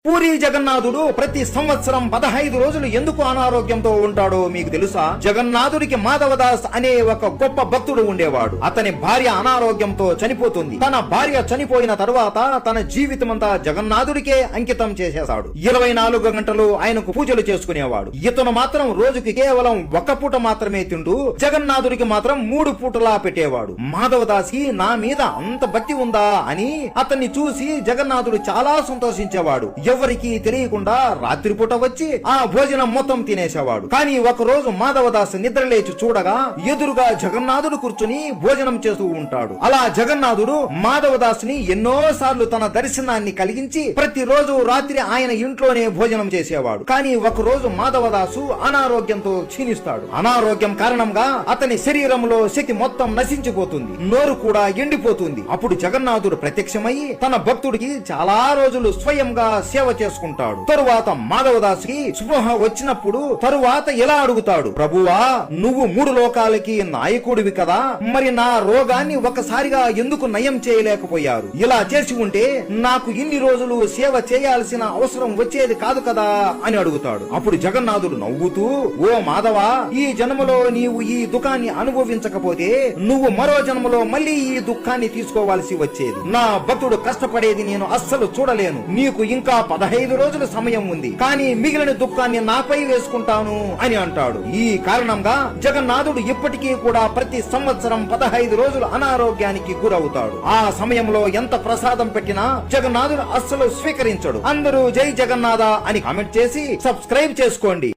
పూరి జగన్నాథుడు ప్రతి సంవత్సరం 15 రోజులు ఎందుకు అనారోగ్యంతో ఉంటాడో మీకు తెలుసా? జగన్నాథుడికి మాధవదాస్ అనే ఒక గొప్ప భక్తుడు ఉండేవాడు. అతని భార్య అనారోగ్యంతో చనిపోతుంది. తన భార్య చనిపోయిన తరువాత తన జీవితమంతా జగన్నాథుడికే అంకితం చేసేశాడు. 24 గంటలు ఆయనకు పూజలు చేసుకునేవాడు. ఇతను మాత్రం రోజుకి కేవలం ఒక పూట మాత్రమే తింటూ జగన్నాథుడికి మాత్రం 3 పూటలా పెట్టేవాడు. మాధవదాస్ కి నా మీద అంత భక్తి ఉందా అని అతన్ని చూసి జగన్నాథుడు చాలా సంతోషించేవాడు. ఎవరికి తెలియకుండా రాత్రిపూట వచ్చి ఆ భోజనం మొత్తం తినేసేవాడు. కానీ ఒక రోజు మాధవదాస్ నిద్రలేచి చూడగా ఎదురుగా జగన్నాథుడు కూర్చుని భోజనం చేస్తూ ఉంటాడు. అలా జగన్నాథుడు మాధవదాస్ ని ఎన్నో సార్లు తన దర్శనాన్ని కలిగించి ప్రతిరోజు రాత్రి ఆయన ఇంట్లోనే భోజనం చేసేవాడు. కానీ ఒక రోజు మాధవదాసు అనారోగ్యంతో క్షీణిస్తాడు. అనారోగ్యం కారణంగా అతని శరీరంలో శక్తి మొత్తం నశించిపోతుంది. నోరు కూడా ఎండిపోతుంది. అప్పుడు జగన్నాథుడు ప్రత్యక్షమయ్యి తన భక్తుడికి చాలా రోజులు స్వయంగా సేవ చేసుకుంటాడు. తరువాత మాధవదాసుకి స్పృహ వచ్చినప్పుడు తరువాత ఎలా అడుగుతాడు, ప్రభువా నువ్వు 3 లోకాలకి నాయకుడివి కదా, మరి నా రోగాన్ని ఒకసారిగా ఎందుకు నయం చేయలేకపోయారు? ఇలా చేసి ఉంటే నాకు ఇన్ని రోజులు సేవ చేయాల్సిన అవసరం వచ్చేది కాదు కదా అని అడుగుతాడు. అప్పుడు జగన్నాథుడు నవ్వుతూ, ఓ మాధవ, ఈ జన్మలో నీవు ఈ దుఃఖాన్ని అనుభవించకపోతే నువ్వు మరో జన్మలో మళ్ళీ ఈ దుఃఖాన్ని తీసుకోవాల్సి వచ్చేది. నా భక్తుడు కష్టపడేది నేను అస్సలు చూడలేను. నీకు ఇంకా 15 రోజుల సమయం ఉంది, కానీ మిగిలిన దుఃఖాన్ని నాపై వేసుకుంటాను అని అంటాడు. ఈ కారణంగా జగన్నాథుడు ఇప్పటికీ కూడా ప్రతి సంవత్సరం 15 రోజులు అనారోగ్యానికి గురవుతాడు. ఆ సమయంలో ఎంత ప్రసాదం పెట్టినా జగన్నాథుడు అస్సలు స్వీకరించడు. అందరూ జై జగన్నాథ అని కామెంట్ చేసి సబ్స్క్రైబ్ చేసుకోండి.